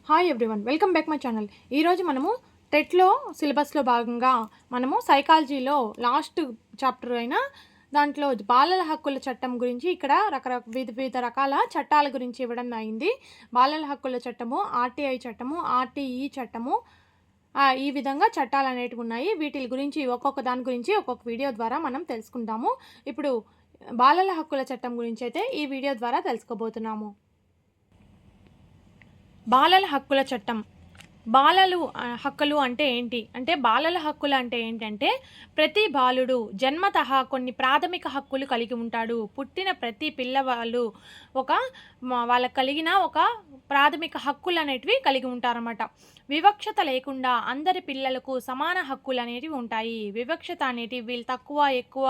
Hi everyone, welcome back my channel. ఈరోజు మనము టెట్లో సిలబస్లో భాగంగా మనము సైకాలజీలో లాస్ట్ చాప్టర్ అయిన దాంట్లో బాలల హక్కుల చట్టం గురించి ఇక్కడ వివిధ రకాల చట్టాల గురించి ఇవ్వడం అయింది. బాలల హక్కుల చట్టము, ఆర్టీఐ చట్టము, ఆర్టీఈ చట్టము, ఈ విధంగా చట్టాలు అనేటివి ఉన్నాయి. వీటి గురించి ఒక్కొక్క దాని గురించి ఒక్కొక్క వీడియో ద్వారా మనం తెలుసుకుంటాము. ఇప్పుడు బాలల హక్కుల చట్టం గురించి అయితే ఈ వీడియో ద్వారా తెలుసుకోబోతున్నాము. బాలల హక్కుల చట్టం. హక్కులు అంటే ఏంటి అంటే, బాలల హక్కులు అంటే ఏంటంటే, ప్రతి బాలుడు జన్మతః కొన్ని ప్రాథమిక హక్కులు కలిగి ఉంటాడు. పుట్టిన ప్రతి పిల్లవాళ్ళు వాళ్ళకు కలిగిన ఒక ప్రాథమిక హక్కులు అనేటివి కలిగి ఉంటారన్నమాట. వివక్షత లేకుండా అందరి పిల్లలకు సమాన హక్కులు అనేటివి ఉంటాయి. వివక్షత అనేటివి వీళ్ళు తక్కువ ఎక్కువ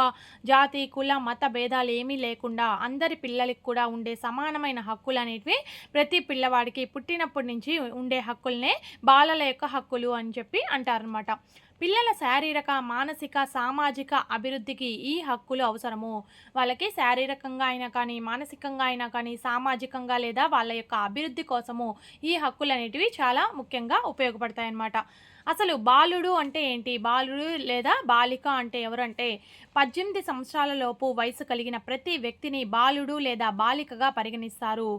జాతి కుల మత భేదాలు ఏమీ లేకుండా అందరి పిల్లలకి కూడా ఉండే సమానమైన హక్కులు అనేటివి ప్రతి పిల్లవాడికి పుట్టినప్పటి నుంచి ఉండే హక్కుల్నే బాలల యొక్క హక్కులు అని చెప్పి అంటారనమాట. పిల్లల శారీరక మానసిక సామాజిక అభివృద్ధికి ఈ హక్కులు అవసరము. వాళ్ళకి శారీరకంగా అయినా కానీ మానసికంగా అయినా కానీ సామాజికంగా లేదా వాళ్ళ యొక్క అభివృద్ధి కోసము ఈ హక్కులు అనేటివి చాలా ముఖ్యంగా ఉపయోగపడతాయి అన్నమాట. అసలు బాలుడు అంటే ఏంటి, బాలుడు లేదా బాలిక అంటే ఎవరంటే 18 సంవత్సరాల లోపు వయసు కలిగిన ప్రతి వ్యక్తిని బాలుడు లేదా బాలికగా పరిగణిస్తారు.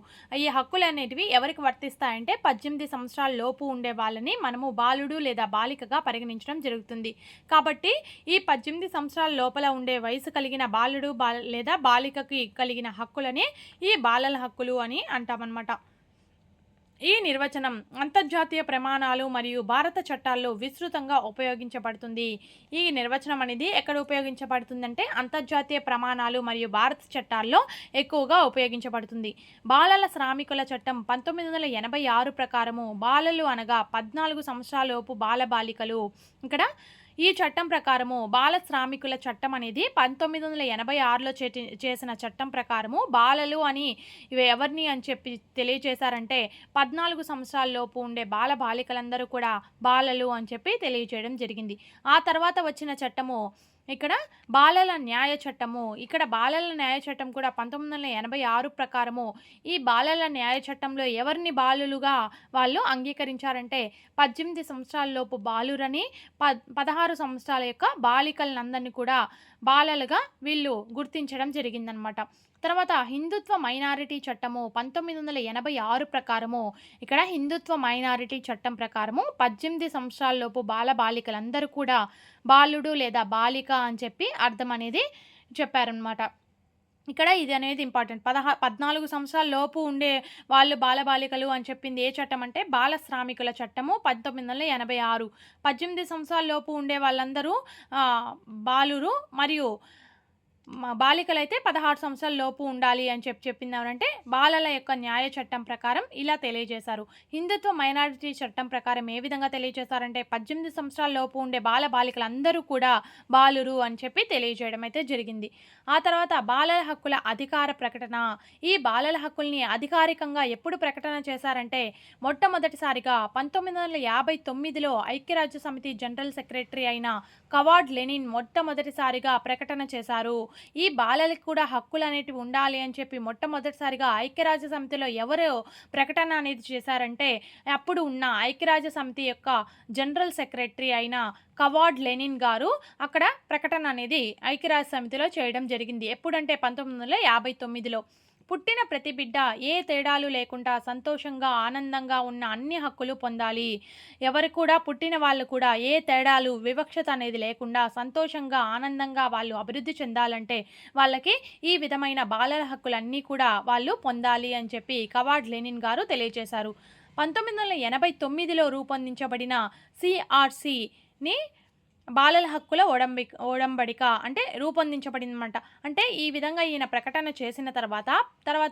ఈ హక్కులు అనేటివి ఎవరికి వర్తిస్తాయంటే 18 సంవత్సరాల లోపు ఉండే వాళ్ళని మనము బాలుడు లేదా బాలికగా పరిగణించడం జరుగుతుంది. కాబట్టి ఈ 18 సంవత్సరాల లోపల ఉండే వయసు కలిగిన బాలుడు లేదా బాలికకి కలిగిన హక్కులని ఈ బాలల హక్కులు అని అంటామన్నమాట. ఈ నిర్వచనం అంతర్జాతీయ ప్రమాణాలు మరియు భారత చట్టాల్లో విస్తృతంగా ఉపయోగించబడుతుంది. ఈ నిర్వచనం అనేది ఎక్కడ ఉపయోగించబడుతుందంటే అంతర్జాతీయ ప్రమాణాలు మరియు భారత చట్టాల్లో ఎక్కువగా ఉపయోగించబడుతుంది. బాలల శ్రామికుల చట్టం 1986 ప్రకారము బాలలు అనగా 14 సంవత్సరాలలోపు బాలబాలికలు. ఇక్కడ ఈ చట్టం ప్రకారము బాల శ్రామికుల చట్టం అనేది 1986లో చేసిన చట్టం ప్రకారము బాలలు అని ఇవి ఎవరిని అని చెప్పి తెలియజేశారంటే 14 సంవత్సరాల లోపు ఉండే బాలికలందరూ కూడా బాలలు అని చెప్పి తెలియజేయడం జరిగింది. ఆ తర్వాత వచ్చిన చట్టము ఇక్కడ బాలల న్యాయ చట్టము. ఇక్కడ బాలల న్యాయ చట్టం కూడా 1986 ప్రకారము ఈ బాలల న్యాయ చట్టంలో ఎవరిని బాలులుగా వాళ్ళు అంగీకరించారంటే 18 సంవత్సరాల లోపు బాలురని 16 సంవత్సరాల యొక్క బాలికలందరినీ కూడా బాలలుగా వీళ్ళు గుర్తించడం జరిగిందనమాట. తర్వాత హిందుత్వ మైనారిటీ చట్టము 1986 ప్రకారము ఇక్కడ హిందుత్వ మైనారిటీ చట్టం ప్రకారము 18 సంవత్సరాల లోపు బాలికలందరూ కూడా బాలుడు లేదా బాలిక అని చెప్పి అర్థం అనేది చెప్పారనమాట. ఇక్కడ ఇది అనేది ఇంపార్టెంట్. 14 సంవత్సరాల లోపు ఉండే వాళ్ళు బాలబాలికలు అని చెప్పింది ఏ చట్టం అంటే బాల శ్రామికుల చట్టము 1986. 18 సంవత్సరాల లోపు ఉండే వాళ్ళందరూ బాలురు మరియు బాలికలైతే 16 సంవత్సరాల లోపు ఉండాలి అని చెప్పింది ఎవరంటే బాలల యొక్క న్యాయ చట్టం ప్రకారం ఇలా తెలియజేశారు. హిందుత్వ మైనారిటీ చట్టం ప్రకారం ఏ విధంగా తెలియజేశారంటే 18 సంవత్సరాల లోపు ఉండే బాలికలందరూ కూడా బాలురు అని చెప్పి తెలియజేయడం అయితే జరిగింది. ఆ తర్వాత బాలల హక్కుల అధికార ప్రకటన. ఈ బాలల హక్కుల్ని అధికారికంగా ఎప్పుడు ప్రకటన చేశారంటే మొట్టమొదటిసారిగా 1959లో ఐక్యరాజ్య సమితి జనరల్ సెక్రటరీ అయిన కవార్డ్ లెనిన్ మొట్టమొదటిసారిగా ప్రకటన చేశారు. ఈ బాలలకు కూడా హక్కులు అనేటివి ఉండాలి అని చెప్పి మొట్టమొదటిసారిగా ఐక్యరాజ్య సమితిలో ఎవరు ప్రకటన అనేది చేశారంటే అప్పుడు ఉన్న ఐక్యరాజ్య సమితి యొక్క జనరల్ సెక్రటరీ అయిన కవార్డ్ లెనిన్ గారు అక్కడ ప్రకటన అనేది ఐక్యరాజ్య సమితిలో చేయడం జరిగింది. ఎప్పుడంటే 1959లో. పుట్టిన ప్రతి బిడ్డ ఏ తేడాలు లేకుండా సంతోషంగా ఆనందంగా ఉన్న అన్ని హక్కులు పొందాలి. ఎవరు కూడా పుట్టిన వాళ్ళు కూడా ఏ తేడాలు వివక్షత అనేది లేకుండా సంతోషంగా ఆనందంగా వాళ్ళు అభివృద్ధి చెందాలంటే వాళ్ళకి ఈ విధమైన బాలల హక్కులన్నీ కూడా వాళ్ళు పొందాలి అని చెప్పి కవార్డ్ లెనిన్ గారు తెలియజేశారు. 1989లో రూపొందించబడిన సిఆర్సిని బాలల హక్కుల ఒడంబడిక అంటే రూపొందించబడిందన్నమాట. అంటే ఈ విధంగా ఈయన ప్రకటన చేసిన తర్వాత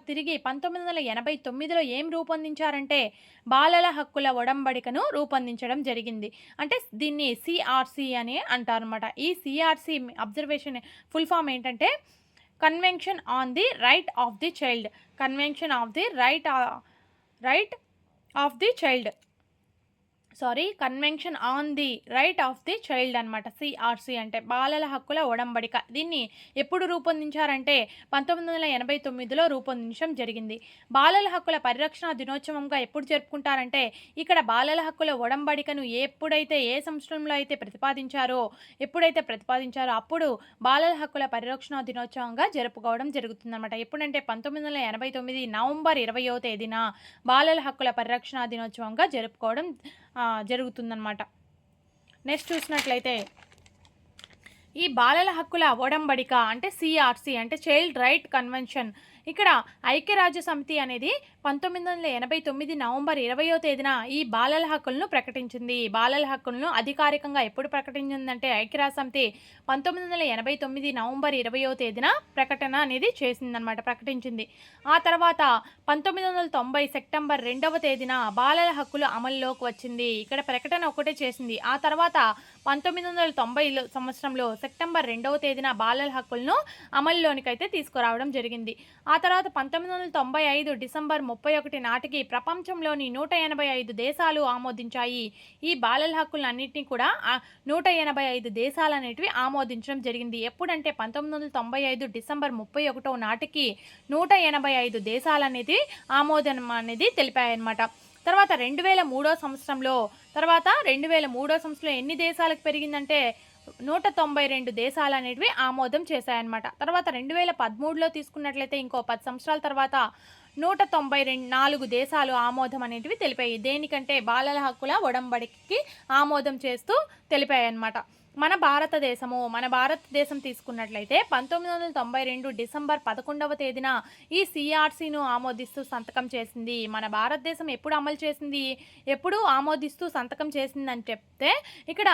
తిరిగి 1989లో ఏం రూపొందించారంటే బాలల హక్కుల ఒడంబడికను రూపొందించడం జరిగింది. అంటే దీన్ని సిఆర్సి అని అంటారనమాట. ఈ సిఆర్సి అబ్జర్వేషన్ ఫుల్ ఫామ్ ఏంటంటే convention on the right of the child. Convention of the right of the child. Convention on the right of the child అనమాట. సిఆర్సి అంటే బాలల హక్కుల ఒడంబడిక. దీన్ని ఎప్పుడు రూపొందించారంటే 1989లో రూపొందించడం జరిగింది. బాలల హక్కుల పరిరక్షణ దినోత్సవంగా ఎప్పుడు జరుపుకుంటారంటే ఇక్కడ బాలల హక్కుల ఒడంబడికను ఎప్పుడైతే ఏ సంవత్సరంలో అయితే ఎప్పుడైతే ప్రతిపాదించారో అప్పుడు బాలల హక్కుల పరిరక్షణ దినోత్సవంగా జరుపుకోవడం జరుగుతుందన్నమాట. ఎప్పుడంటే 1989 నవంబర్ 20వ తేదీన బాలల హక్కుల పరిరక్షణ దినోత్సవంగా జరుపుకోవడం జరుగుతుందన్నమాట. నెక్స్ట్ చూసినట్లయితే ఈ బాలల హక్కుల ఒడంబడిక అంటే సిఆర్సి అంటే చైల్డ్ రైట్ కన్వెన్షన్. ఇక్కడ ఐక్యరాజ్య సమితి అనేది 1989 నవంబర్ 20వ తేదీన ఈ బాలల హక్కులను ప్రకటించింది. బాలల హక్కులను అధికారికంగా ఎప్పుడు ప్రకటించిందంటే ఐక్యరాజ్య సమితి 1989 నవంబర్ 20వ తేదీన ప్రకటన అనేది ప్రకటించింది. ఆ తర్వాత 1990 సెప్టెంబర్ 2వ తేదీన బాలల హక్కులు అమల్లోకి వచ్చింది. ఇక్కడ ప్రకటన ఒకటే చేసింది. ఆ తర్వాత 1990 సంవత్సరంలో సెప్టెంబర్ 2వ తేదీన బాలల హక్కులను అమల్లోనికైతే తీసుకురావడం జరిగింది. ఆ తర్వాత 1995 డిసెంబర్ 31 నాటికి ప్రపంచంలోని 185 దేశాలు ఆమోదించాయి. ఈ బాలల హక్కులన్నింటినీ కూడా 185 దేశాలు అనేటివి ఆమోదించడం జరిగింది. ఎప్పుడంటే 1995 డిసెంబర్ 31 నాటికి 185 దేశాలు అనేది ఆమోదం అనేది తెలిపాయన్నమాట. తర్వాత 2003 సంవత్సరంలో ఎన్ని దేశాలకు పెరిగిందంటే 192 దేశాలు అనేటివి ఆమోదం చేశాయన్నమాట. తర్వాత 2013లో తీసుకున్నట్లయితే ఇంకో 10 సంవత్సరాల తర్వాత 194 దేశాలు ఆమోదం అనేటివి తెలిపాయి. దేనికంటే బాలల హక్కుల ఒడంబడికకి ఆమోదం చేస్తూ తెలిపాయన్నమాట. మన భారతదేశం తీసుకున్నట్లయితే 1992 డిసెంబర్ 11వ తేదీన ఈ సిఆర్సిను ఆమోదిస్తూ సంతకం చేసింది. మన భారతదేశం ఎప్పుడు ఆమోదిస్తూ సంతకం చేసిందని చెప్తే ఇక్కడ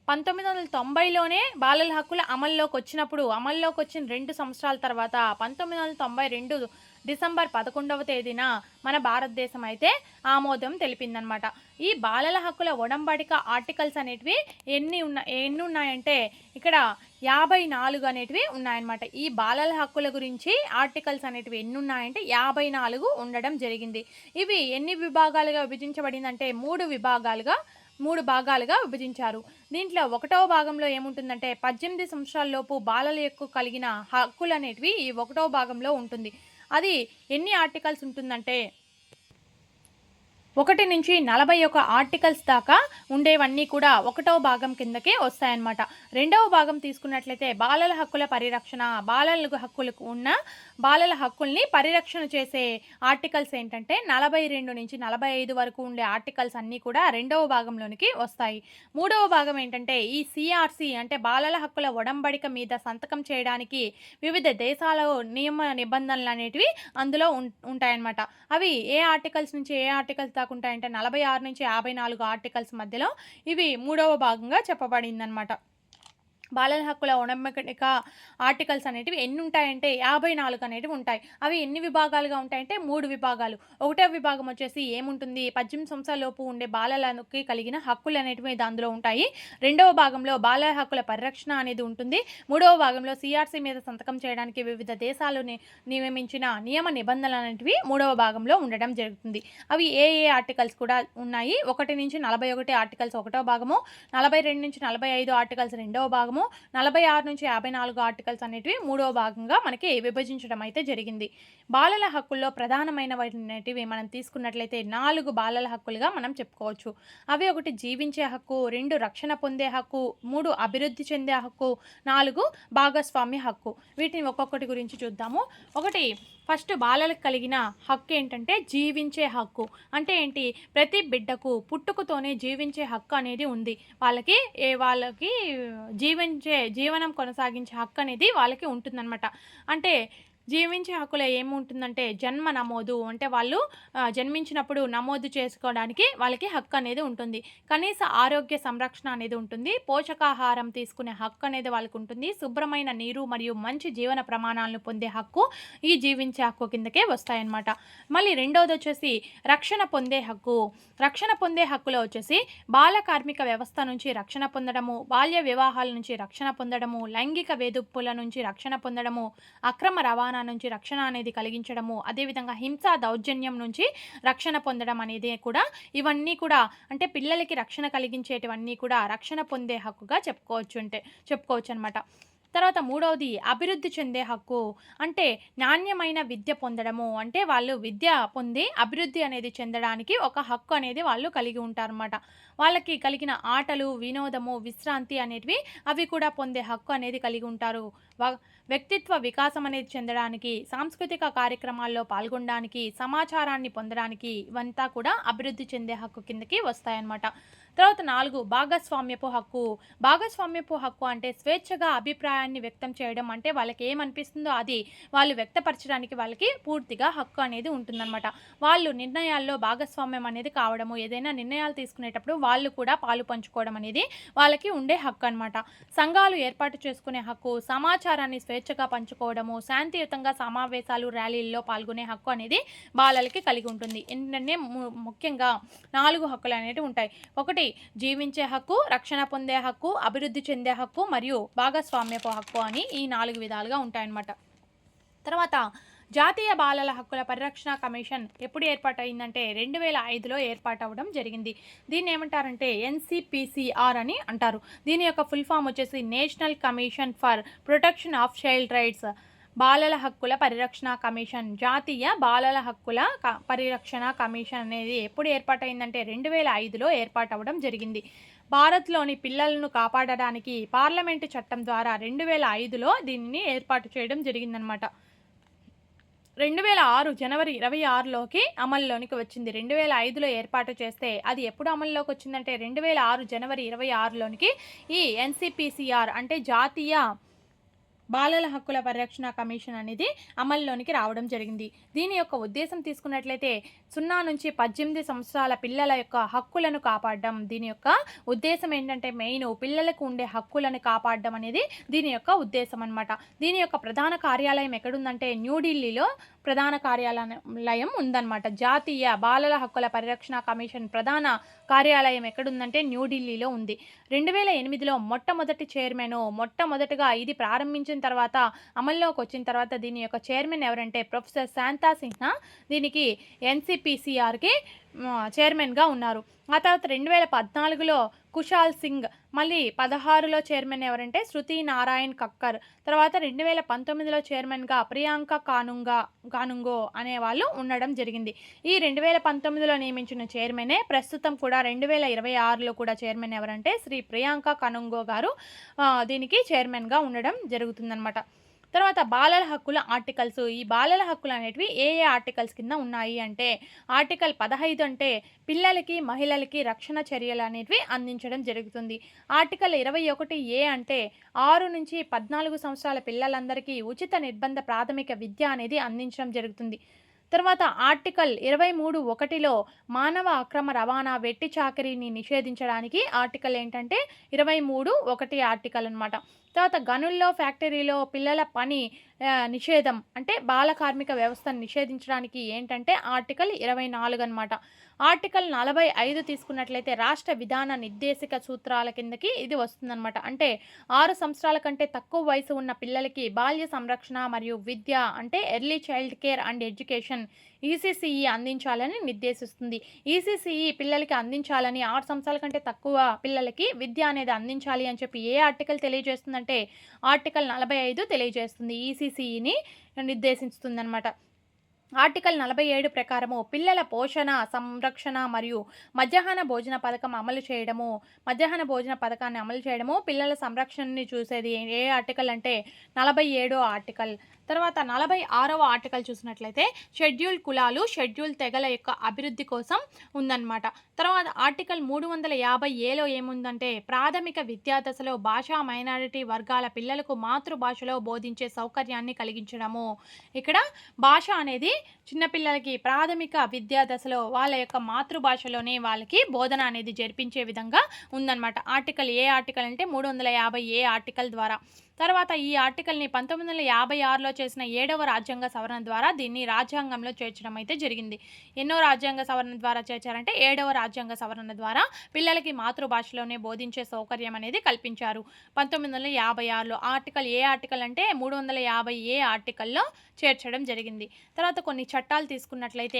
1990లోనే బాలల హక్కుల అమల్లోకి వచ్చిన 2 సంవత్సరాల తర్వాత 1992 డిసెంబర్ 11వ తేదీన మన భారతదేశం అయితే ఆమోదం తెలిపిందనమాట. ఈ బాలల హక్కుల ఒడంబడిక ఆర్టికల్స్ అనేటివి ఎన్ని ఉన్నాయంటే ఇక్కడ 54 అనేటివి ఉన్నాయన్నమాట. ఈ బాలల హక్కుల గురించి ఆర్టికల్స్ అనేటివి ఎన్ని ఉన్నాయంటే 54 ఉండడం జరిగింది. ఇవి ఎన్ని విభాగాలుగా విభజించబడిందంటే 3 భాగాలుగా విభజించారు. దీంట్లో 1వ భాగంలో ఏముంటుందంటే 18 సంవత్సరాలలోపు బాలల యొక్క కలిగిన హక్కులు అనేటివి ఈ 1వ భాగంలో ఉంటుంది. అది ఎన్ని ఆర్టికల్స్ ఉంటుందంటే 1 నుంచి 41 ఆర్టికల్స్ దాకా ఉండేవన్నీ కూడా 1వ భాగం కిందకే వస్తాయన్నమాట. 2వ భాగం తీసుకున్నట్లయితే బాలల హక్కుల పరిరక్షణ, బాలల హక్కుల్ని పరిరక్షణ చేసే ఆర్టికల్స్ ఏంటంటే 42 నుంచి 45 వరకు ఉండే ఆర్టికల్స్ అన్నీ కూడా 2వ భాగంలోనికి వస్తాయి. 3వ భాగం ఏంటంటే ఈ సిఆర్సి అంటే బాలల హక్కుల ఒడంబడిక మీద సంతకం చేయడానికి వివిధ దేశాల నియమ నిబంధనలు అనేటివి అందులో ఉంటాయన్నమాట. అవి ఏ ఆర్టికల్స్ నుంచి ఏ ఆర్టికల్స్ దాకా ఉంటాయంటే 46 నుంచి 54 ఆర్టికల్స్ మధ్యలో ఇవి 3వ భాగంగా చెప్పబడిందనమాట. బాలల హక్కుల ఒడంబడిక ఆర్టికల్స్ అనేటివి ఎన్ని ఉంటాయంటే 54 అనేటివి ఉంటాయి. అవి ఎన్ని విభాగాలుగా ఉంటాయంటే 3 విభాగాలు. 1వ విభాగం వచ్చేసి ఏముంటుంది 18 సంవత్సరాల లోపు ఉండే బాలలకి కలిగిన హక్కులు అనేటివి అందులో ఉంటాయి. 2వ భాగంలో బాలల హక్కుల పరిరక్షణ అనేది ఉంటుంది. 3వ భాగంలో సిఆర్సి మీద సంతకం చేయడానికి వివిధ దేశాలు నియమించిన నియమ నిబంధనలు అనేటివి 3వ భాగంలో ఉండడం జరుగుతుంది. అవి ఏ ఆర్టికల్స్ కూడా ఉన్నాయి. 1 నుంచి 41 ఆర్టికల్స్ 1వ భాగము, 42 నుంచి 45 ఆర్టికల్స్ 2వ భాగము, 46 నుంచి 54 ఆర్టికల్స్ అనేటివి 3వ భాగంగా మనకి విభజించడం అయితే జరిగింది. బాలల హక్కుల్లో ప్రధానమైనవి మనం తీసుకున్నట్లయితే 4 బాలల హక్కులుగా మనం చెప్పుకోవచ్చు. అవి 1 జీవించే హక్కు, 2 రక్షణ పొందే హక్కు, 3 అభివృద్ధి చెందే హక్కు, 4 భాగస్వామ్య హక్కు. వీటిని ఒక్కొక్కటి గురించి చూద్దాము. ఫస్ట్ బాలలకు కలిగిన హక్కు ఏంటంటే జీవించే హక్కు. అంటే ఏంటి, ప్రతి బిడ్డకు పుట్టుకతోనే జీవించే హక్కు అనేది ఉంది. వాళ్ళకి జీవనం కొనసాగించే హక్కు అనేది వాళ్ళకి ఉంటుందన్నమాట. అంటే జీవించే హక్కులో ఏముంటుందంటే జన్మ నమోదు, అంటే వాళ్ళు జన్మించినప్పుడు నమోదు చేసుకోవడానికి వాళ్ళకి హక్కు అనేది ఉంటుంది. కనీస ఆరోగ్య సంరక్షణ అనేది ఉంటుంది. పోషకాహారం తీసుకునే హక్కు అనేది వాళ్ళకు ఉంటుంది. శుభ్రమైన నీరు మరియు మంచి జీవన ప్రమాణాలను పొందే హక్కు ఈ జీవించే హక్కు కిందకే వస్తాయన్నమాట. మళ్ళీ రెండోది వచ్చేసి రక్షణ పొందే హక్కు. రక్షణ పొందే హక్కులో వచ్చేసి బాల కార్మిక వ్యవస్థ నుంచి రక్షణ పొందడము, బాల్య వివాహాల నుంచి రక్షణ పొందడము, లైంగిక వేధింపుల నుంచి రక్షణ పొందడము, అక్రమ రవాణా విధానం నుంచి రక్షణ అనేది కలిగించడము, అదేవిధంగా హింస, దౌర్జన్యం నుంచి రక్షణ పొందడం అనేది కూడా, ఇవన్నీ కూడా అంటే పిల్లలకి రక్షణ కలిగించేటివన్నీ కూడా రక్షణ పొందే హక్కుగా చెప్పుకోవచ్చు అనమాట. తర్వాత మూడవది అభివృద్ధి చెందే హక్కు. అంటే నాణ్యమైన విద్య పొందడము. అంటే వాళ్ళు విద్య పొంది అభివృద్ధి అనేది చెందడానికి ఒక హక్కు అనేది వాళ్ళు కలిగి ఉంటారన్నమాట. వాళ్ళకి కలిగిన ఆటలు, వినోదము, విశ్రాంతి అనేటివి అవి కూడా పొందే హక్కు అనేది కలిగి ఉంటారు. వ్యక్తిత్వ వికాసం అనేది చెందడానికి, సాంస్కృతిక కార్యక్రమాల్లో పాల్గొనడానికి, సమాచారాన్ని పొందడానికి ఇవంతా కూడా అభివృద్ధి చెందే హక్కు కిందకి వస్తాయన్నమాట. తర్వాత 4 భాగస్వామ్యపు హక్కు. భాగస్వామ్యపు హక్కు అంటే స్వేచ్ఛగా అభిప్రాయాన్ని వ్యక్తం చేయడం. అంటే వాళ్ళకి ఏమనిపిస్తుందో అది వాళ్ళు వ్యక్తపరచడానికి వాళ్ళకి పూర్తిగా హక్కు అనేది ఉంటుందన్నమాట. వాళ్ళు నిర్ణయాల్లో భాగస్వామ్యం అనేది కావడము, ఏదైనా నిర్ణయాలు తీసుకునేటప్పుడు వాళ్ళు కూడా పాలు పంచుకోవడం అనేది వాళ్ళకి ఉండే హక్కు అనమాట. సంఘాలు ఏర్పాటు చేసుకునే హక్కు, సమాచారాన్ని స్వేచ్ఛగా పంచుకోవడము, శాంతియుతంగా సమావేశాలు, ర్యాలీల్లో పాల్గొనే హక్కు అనేది బాలలకి కలిగి ఉంటుంది. ఏంటంటే ముఖ్యంగా 4 హక్కులు అనేవి ఉంటాయి. ఒకటి జీవించే హక్కు, రక్షణ పొందే హక్కు, అభివృద్ధి చెందే హక్కు మరియు భాగస్వామ్యపు హక్కు అని ఈ 4 విధాలుగా ఉంటాయన్నమాట. తర్వాత జాతీయ బాలల హక్కుల పరిరక్షణ కమిషన్ ఎప్పుడు ఏర్పాటైందంటే 2005లో ఏర్పాటవడం జరిగింది. దీన్ని ఏమంటారంటే NCPCR అని అంటారు. దీని యొక్క ఫుల్ ఫామ్ వచ్చేసి national commission for protection of child rights. బాలల హక్కుల పరిరక్షణ కమిషన్, జాతీయ బాలల హక్కుల పరిరక్షణ కమిషన్ అనేది ఎప్పుడు ఏర్పాటైందంటే 2005లో ఏర్పాటవడం జరిగింది. భారత్లోని పిల్లలను కాపాడడానికి పార్లమెంటు చట్టం ద్వారా 2005లో దీనిని ఏర్పాటు చేయడం జరిగిందనమాట. 2006 జనవరి 26లోకి అమల్లోనికి వచ్చింది. 2005లో ఏర్పాటు చేస్తే అది ఎప్పుడు అమల్లోకి వచ్చిందంటే 2006 జనవరి 26లోనికి ఈ NCPCR అంటే జాతీయ బాలల హక్కుల పరిరక్షణ కమిషన్ అనేది అమల్లోనికి రావడం జరిగింది. దీని యొక్క ఉద్దేశం తీసుకున్నట్లయితే 0 నుంచి 18 సంవత్సరాల పిల్లల యొక్క హక్కులను కాపాడడం. దీని యొక్క ఉద్దేశం ఏంటంటే మెయిన్ పిల్లలకు ఉండే హక్కులను కాపాడడం అనేది దీని యొక్క ఉద్దేశం అనమాట. దీని యొక్క ప్రధాన కార్యాలయం ఎక్కడుందంటే న్యూఢిల్లీలో ప్రధాన కార్యాలయం ఉందన్నమాట. జాతీయ బాలల హక్కుల పరిరక్షణ కమిషన్ ప్రధాన కార్యాలయం ఎక్కడుందంటే న్యూఢిల్లీలో ఉంది. 2008లో మొట్టమొదటి చైర్మన్, మొట్టమొదటిగా ఇది ప్రారంభించిన తర్వాత అమల్లోకి వచ్చిన తర్వాత దీని యొక్క చైర్మన్ ఎవరంటే ప్రొఫెసర్ శాంతా సిన్హా దీనికి NCPCRకి చైర్మన్గా ఉన్నారు. ఆ తర్వాత 2014లో కుశాల్ సింగ్, మళ్ళీ 2016లో చైర్మన్ ఎవరంటే శృతి నారాయణ్ కక్కర్, తర్వాత 2019లో చైర్మన్గా ప్రియాంక కానుంగో అనేవాళ్ళు ఉండడం జరిగింది. ఈ 2019లో నియమించిన చైర్మనే ప్రస్తుతం కూడా 2026లో కూడా చైర్మన్ ఎవరంటే శ్రీ ప్రియాంక కానుంగో గారు దీనికి చైర్మన్గా ఉండడం జరుగుతుందన్నమాట. తర్వాత బాలల హక్కుల ఆర్టికల్స్. ఈ బాలల హక్కులు అనేటివి ఏ ఆర్టికల్స్ కింద ఉన్నాయి అంటే ఆర్టికల్ 15 అంటే పిల్లలకి, మహిళలకి రక్షణ చర్యలు అనేటివి అందించడం జరుగుతుంది. ఆర్టికల్ 21A అంటే 6 నుంచి 14 సంవత్సరాల పిల్లలందరికీ ఉచిత నిర్బంధ ప్రాథమిక విద్య అనేది అందించడం జరుగుతుంది. తర్వాత ఆర్టికల్ 23(1)లో మానవ అక్రమ రవాణా, వెట్టి చాకరీని నిషేధించడానికి ఆర్టికల్ ఏంటంటే 23(1) ఆర్టికల్ అనమాట. తర్వాత గనుల్లో, ఫ్యాక్టరీలో పిల్లల పని నిషేధం అంటే బాల కార్మిక వ్యవస్థను నిషేధించడానికి ఏంటంటే ఆర్టికల్ 24 అనమాట. ఆర్టికల్ 45 తీసుకున్నట్లయితే రాష్ట్ర విధాన నిర్దేశిక సూత్రాల కిందకి ఇది వస్తుందన్నమాట. అంటే 6 సంవత్సరాల కంటే తక్కువ వయసు ఉన్న పిల్లలకి బాల్య సంరక్షణ మరియు విద్య అంటే early child care and education ECCE అందించాలని నిర్దేశిస్తుంది. ECCE పిల్లలకి అందించాలని, 6 సంవత్సరాల కంటే తక్కువ పిల్లలకి విద్య అనేది అందించాలి అని చెప్పి ఏ ఆర్టికల్ తెలియజేస్తుందంటే ఆర్టికల్ 45 తెలియజేస్తుంది. ECCEని నిర్దేశిస్తుందన్నమాట. ఆర్టికల్ 47 ప్రకారము పిల్లల పోషణ, సంరక్షణ మరియు మధ్యాహ్న భోజన పథకం అమలు చేయడము, మధ్యాహ్న భోజన పథకాన్ని అమలు చేయడము, పిల్లల సంరక్షణని చూసేది ఏ ఆర్టికల్ అంటే 47వ ఆర్టికల్. తర్వాత 46వ ఆర్టికల్ చూసినట్లయితే షెడ్యూల్ కులాలు, షెడ్యూల్ తెగల యొక్క అభివృద్ధి కోసం ఉందన్నమాట. తర్వాత ఆర్టికల్ 350Aలో ఏముందంటే ప్రాథమిక విద్యాదశలో భాషా మైనారిటీ వర్గాల పిల్లలకు మాతృభాషలో బోధించే సౌకర్యాన్ని కలిగించడము. ఇక్కడ భాష అనేది చిన్నపిల్లలకి ప్రాథమిక విద్యాదశలో వాళ్ళ యొక్క మాతృభాషలోనే వాళ్ళకి బోధన అనేది జరిపించే విధంగా ఉందన్నమాట. ఆర్టికల్ ఏ ఆర్టికల్ అంటే 350A ఆర్టికల్ ద్వారా. తర్వాత ఈ ఆర్టికల్‌ని 1956లో చేసిన 7వ రాజ్యాంగ సవరణ ద్వారా దీన్ని రాజ్యాంగంలో చేర్చడం అయితే జరిగింది. ఎన్నో రాజ్యాంగ సవరణ ద్వారా చేర్చారంటే 7వ రాజ్యాంగ సవరణ ద్వారా పిల్లలకి మాతృభాషలోనే బోధించే సౌకర్యం అనేది కల్పించారు. 1956లో ఏ ఆర్టికల్ అంటే 350 ఆర్టికల్‌లో చేర్చడం జరిగింది. తర్వాత కొన్ని చట్టాలు తీసుకున్నట్లయితే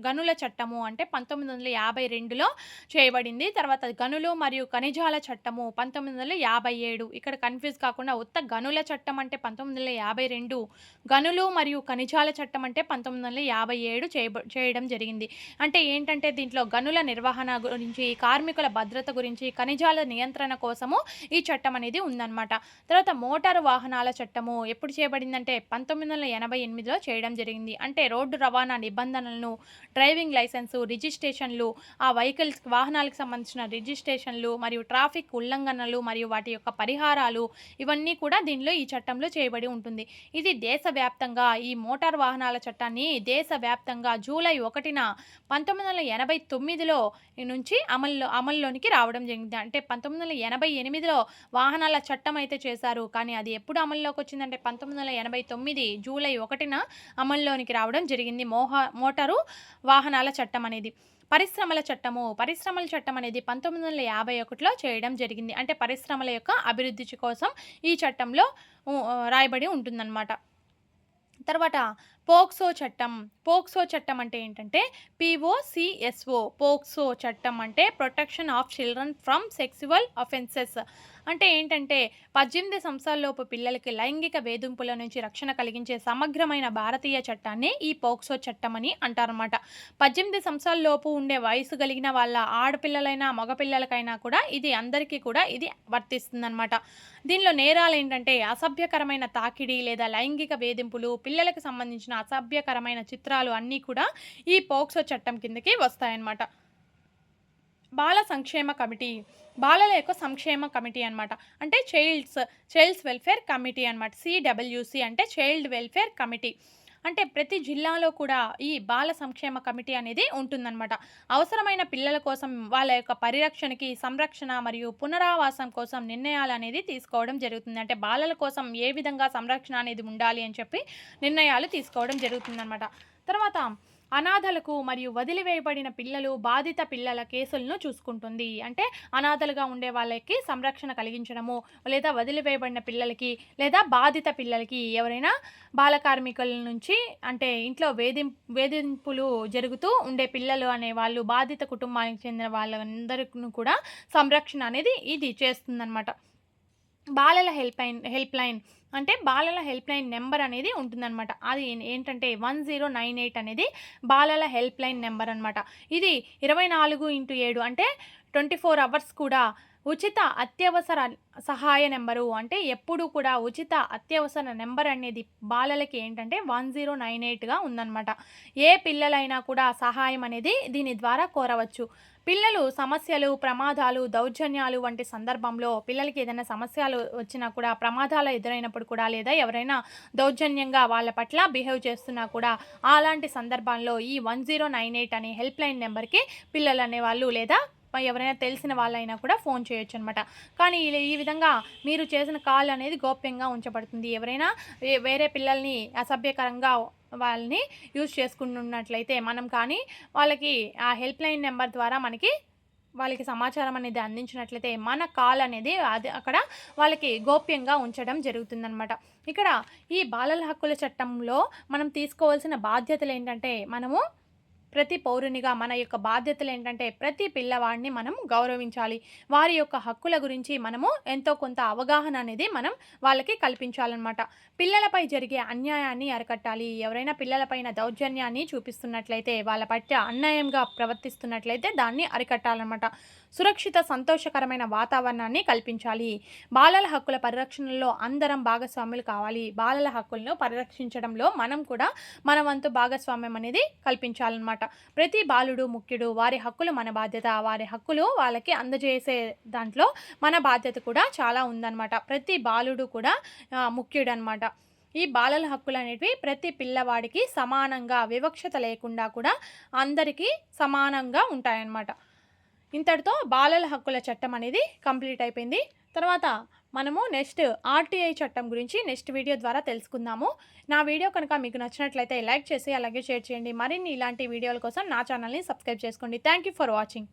గనుల చట్టము అంటే 1952లో చేయబడింది. తర్వాత గనులు మరియు ఖనిజాల చట్టము 1957. ఇక్కడ కన్‌ఫ్యూజ్ కాకుండా ఉత్త గనుల చట్టం అంటే 1952, గనులు మరియు ఖనిజాల చట్టం అంటే 1957 చేయడం జరిగింది. అంటే ఏంటంటే దీంట్లో గనుల నిర్వహణ గురించి, కార్మికుల భద్రత గురించి, ఖనిజాల నియంత్రణ కోసము ఈ చట్టం అనేది ఉందన్నమాట. తర్వాత మోటారు వాహనాల చట్టము ఎప్పుడు చేయబడిందంటే 1988లో చేయడం జరిగింది. అంటే రోడ్డు రవాణా నిబంధనలను, డ్రైవింగ్ లైసెన్సు, రిజిస్ట్రేషన్లు, ఆ వాహనాలకు సంబంధించిన రిజిస్ట్రేషన్లు మరియు ట్రాఫిక్ ఉల్లంఘనలు మరియు వాటి యొక్క పరిహారాలు ఇవన్నీ కూడా దీనిలో ఈ చట్టంలో చేయబడి ఉంటుంది. ఇది దేశవ్యాప్తంగా ఈ మోటార్ వాహనాల చట్టాన్ని దేశవ్యాప్తంగా జూలై 1న 1989లో నుంచి అమల్లోనికి రావడం జరిగింది. అంటే 1988లో వాహనాల చట్టం అయితే చేశారు. కానీ అది ఎప్పుడు అమల్లోకి వచ్చిందంటే 1989 జూలై 1న అమల్లోనికి రావడం జరిగింది మోటారు వాహనాల చట్టం అనేది. పరిశ్రమల చట్టం అనేది 1951లో చేయడం జరిగింది. అంటే పరిశ్రమల యొక్క అభివృద్ధి కోసం ఈ చట్టంలో రాయబడి ఉంటుందన్నమాట. తర్వాత పోక్సో చట్టం అంటే ఏంటంటే పోక్సో చట్టం అంటే protection of children from sexual offences. అంటే ఏంటంటే 18 సంవత్సరాలలోపు పిల్లలకి లైంగిక వేధింపుల నుంచి రక్షణ కలిగించే సమగ్రమైన భారతీయ చట్టాన్ని ఈ పోక్సో చట్టం అని అంటారన్నమాట. 18 సంవత్సరాలలోపు ఉండే వయసు కలిగిన వాళ్ళ ఆడపిల్లలైనా మగపిల్లలకైనా కూడా ఇది అందరికీ కూడా ఇది వర్తిస్తుందన్నమాట. దీనిలో నేరాలు ఏంటంటే అసభ్యకరమైన తాకిడి లేదా లైంగిక వేధింపులు, పిల్లలకు సంబంధించిన అసభ్యకరమైన చిత్రాలు అన్నీ కూడా ఈ పోక్సో చట్టం కిందకి వస్తాయన్నమాట. బాలల యొక్క సంక్షేమ కమిటీ అన్నమాట. అంటే చైల్డ్స్ వెల్ఫేర్ కమిటీ అన్నమాట. CWC అంటే చైల్డ్ వెల్ఫేర్ కమిటీ. అంటే ప్రతి జిల్లాలో కూడా ఈ బాల సంక్షేమ కమిటీ అనేది ఉంటుందన్నమాట. అవసరమైన పిల్లల కోసం వాళ్ళ యొక్క పరిరక్షణకి, సంరక్షణ మరియు పునరావాసం కోసం నిర్ణయాలు అనేది తీసుకోవడం జరుగుతుంది. అంటే బాలల కోసం ఏ విధంగా సంరక్షణ అనేది ఉండాలి అని చెప్పి నిర్ణయాలు తీసుకోవడం జరుగుతుందన్నమాట. తర్వాత అనాథలకు మరియు వదిలివేయబడిన బాధిత పిల్లల కేసులను చూసుకుంటుంది. అంటే అనాథలుగా ఉండే వాళ్ళకి సంరక్షణ కలిగించడము, లేదా వదిలివేయబడిన పిల్లలకి లేదా బాధిత పిల్లలకి ఎవరైనా బాల కార్మికుల నుంచి అంటే ఇంట్లో వేధింపులు జరుగుతూ ఉండే పిల్లలు అనేవాళ్ళు బాధిత కుటుంబానికి చెందిన వాళ్ళందరికీ కూడా సంరక్షణ అనేది ఇది చేస్తుందన్నమాట. బాలల హెల్ప్ లైన్ అంటే బాలల హెల్ప్ లైన్ నెంబర్ అనేది ఉంటుందన్నమాట. అది ఏంటంటే 1098 అనేది బాలల హెల్ప్ లైన్ నెంబర్ అనమాట. ఇది 24x7 అంటే 24 అవర్స్ కూడా ఉచిత అత్యవసర సహాయ నెంబరు. అంటే ఎప్పుడు కూడా ఉచిత అత్యవసర నెంబర్ అనేది బాలలకి ఏంటంటే 1098గా ఉందన్నమాట. ఏ పిల్లలైనా కూడా సహాయం అనేది దీని ద్వారా కోరవచ్చు. పిల్లలు సమస్యలు, ప్రమాదాలు, దౌర్జన్యాలు వంటి సందర్భంలో పిల్లలకి ఏదైనా సమస్యలు వచ్చినా కూడా, ప్రమాదాలు ఎదురైనప్పుడు కూడా, లేదా ఎవరైనా దౌర్జన్యంగా వాళ్ళ పట్ల బిహేవ్ చేస్తున్నా కూడా అలాంటి సందర్భాల్లో ఈ 1098 అనే హెల్ప్ లైన్ నెంబర్కి పిల్లలు అనేవాళ్ళు లేదా ఎవరైనా తెలిసిన వాళ్ళైనా కూడా ఫోన్ చేయొచ్చు అనమాట. కానీ ఈ విధంగా మీరు చేసిన కాల్ అనేది గోప్యంగా ఉంచబడుతుంది. ఎవరైనా వేరే పిల్లల్ని అసభ్యకరంగా వాళ్ళని యూజ్ చేసుకుంటున్నట్లయితే మనం కానీ వాళ్ళకి ఆ హెల్ప్ లైన్ నెంబర్ ద్వారా వాళ్ళకి సమాచారం అనేది అందించినట్లయితే మన కాల్ అనేది అది అక్కడ వాళ్ళకి గోప్యంగా ఉంచడం జరుగుతుందన్నమాట. ఇక్కడ ఈ బాలల హక్కుల చట్టంలో మనం తీసుకోవాల్సిన బాధ్యతలు ఏంటంటే మనము ప్రతి పౌరునిగా మన యొక్క బాధ్యతలు ఏంటంటే ప్రతి పిల్లవాడిని మనం గౌరవించాలి. వారి యొక్క హక్కుల గురించి మనము ఎంతో కొంత అవగాహన అనేది మనం వాళ్ళకి కల్పించాలన్నమాట. పిల్లలపై జరిగే అన్యాయాన్ని అరికట్టాలి. ఎవరైనా పిల్లలపైన దౌర్జన్యాన్ని చూపిస్తున్నట్లయితే, వాళ్ళ పట్ల అన్యాయంగా ప్రవర్తిస్తున్నట్లయితే దాన్ని అరికట్టాలన్నమాట. సురక్షిత సంతోషకరమైన వాతావరణాన్ని కల్పించాలి. బాలల హక్కుల పరిరక్షణలో అందరం భాగస్వాములు కావాలి. బాలల హక్కులను పరిరక్షించడంలో మనం కూడా మన వంతు భాగస్వామ్యం అనేది కల్పించాలన్నమాట. ప్రతి బాలుడు ముఖ్యుడు. వారి హక్కులు మన బాధ్యత. వారి హక్కులు వాళ్ళకి అందజేసే దాంట్లో మన బాధ్యత కూడా చాలా ఉందన్నమాట. ప్రతి బాలుడు కూడా ముఖ్యుడు అనమాట. ఈ బాలల హక్కులు అనేవి ప్రతి పిల్లవాడికి సమానంగా, వివక్షత లేకుండా కూడా అందరికీ సమానంగా ఉంటాయన్నమాట. ఇంతటితో బాలల హక్కుల చట్టం అనేది కంప్లీట్ అయిపోయింది. తర్వాత మనము నెక్స్ట్ ఆర్టీఐ చట్టం గురించి నెక్స్ట్ వీడియో ద్వారా తెలుసుకుందాము. నా వీడియో కనుక మీకు నచ్చినట్లయితే లైక్ చేసి అలాగే షేర్ చేయండి. మరిన్ని ఇలాంటి వీడియోల కోసం నా ఛానల్ని సబ్స్క్రైబ్ చేసుకోండి. Thank you for watching.